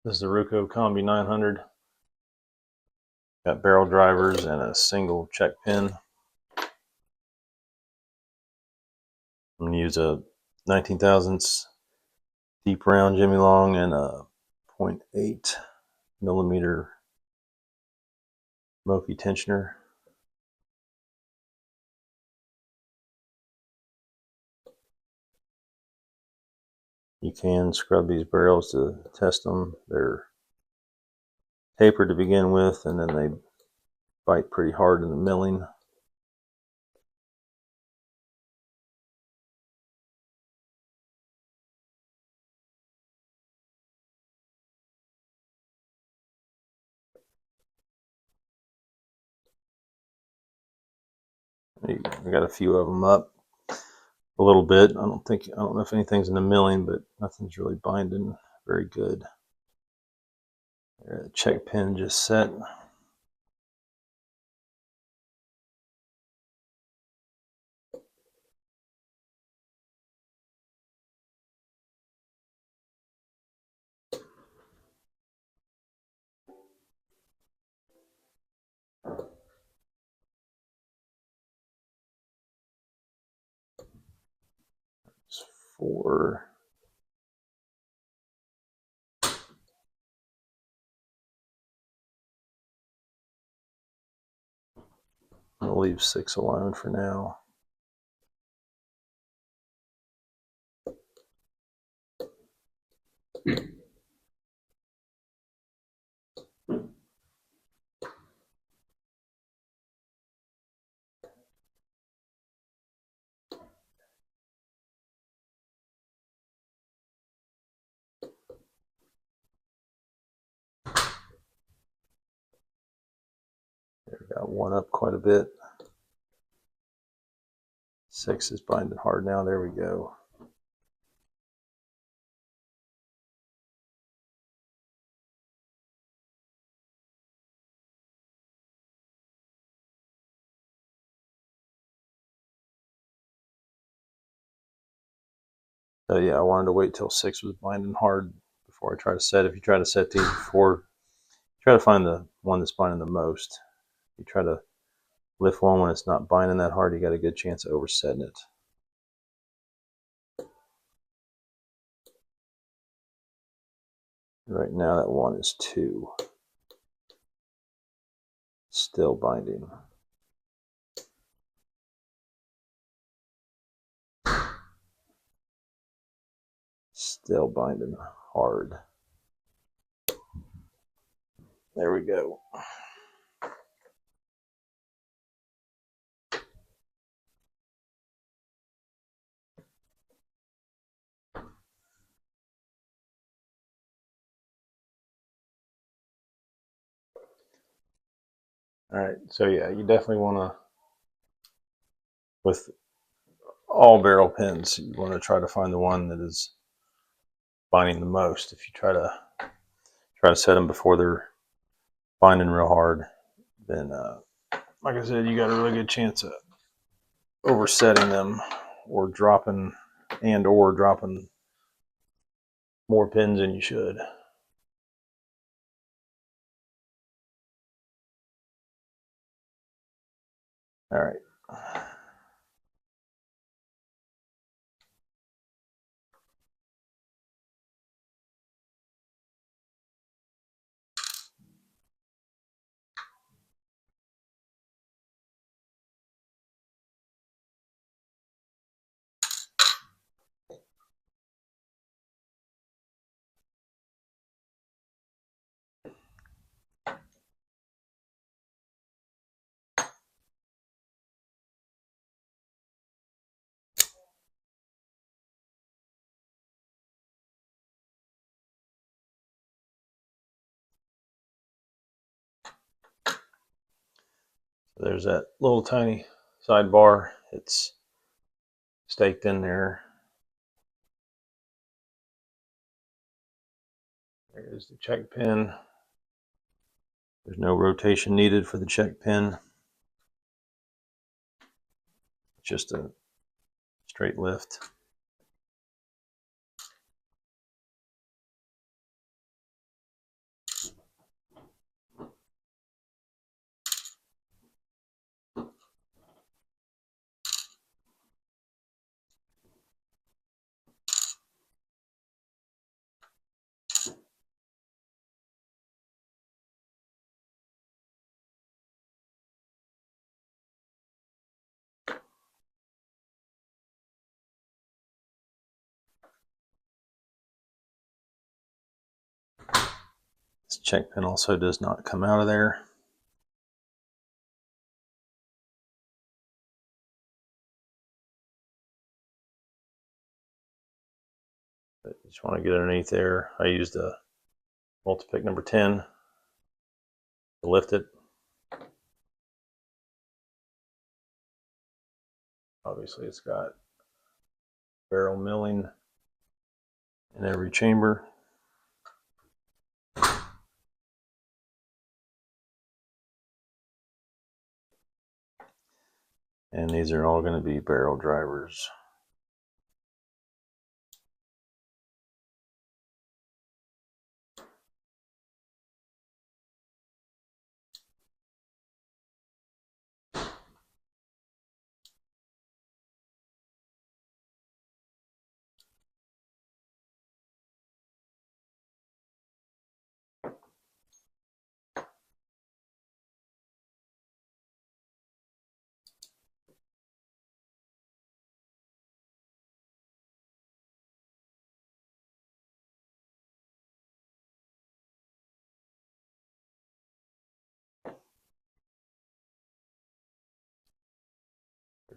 This is the Ruko Combi 900. Got barrel drivers and a single check pin. I'm going to use a 19 thousandths deep round Jimmy Long and a 0.8 millimeter Moki tensioner. You can scrub these barrels to test them. They're tapered to begin with, and then they bite pretty hard in the milling. I got a few of them up a little bit. I don't know if anything's in the milling, but nothing's really binding very good. The check pin just set. It's 4. I'll leave 6 alone for now. Got one up quite a bit. 6 is binding hard now. There we go. So yeah, I wanted to wait till 6 was binding hard before I try to set. If you try to set these before, try to find the one that's binding the most. You try to lift one when it's not binding that hard, you got a good chance of oversetting it. Right now that one is 2. Still binding. Still binding hard. There we go. All right, so yeah, you definitely want to, with all barrel pins, you want to try to find the one that is binding the most. If you try to set them before they're binding real hard, then like I said, you got a really good chance of oversetting them or dropping more pins than you should. All right. So there's that little tiny sidebar. It's staked in there. There's the check pin. There's no rotation needed for the check pin. Just a straight lift. This check pin also does not come out of there. But you just want to get underneath there. I used a multi-pick number 10 to lift it. Obviously it's got barrel milling in every chamber. And these are all going to be barrel drivers.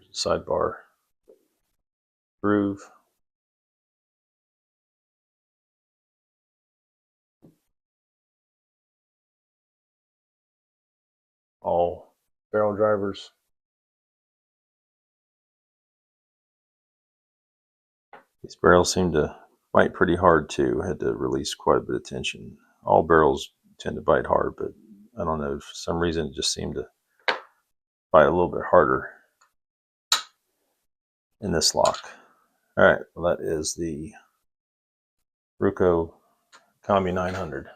There's a sidebar groove. All barrel drivers. These barrels seem to bite pretty hard too. I had to release quite a bit of tension. All barrels tend to bite hard, but I don't know, for some reason it just seemed to bite a little bit harder in this lock. All right, well, that is the Ruko Combi 900.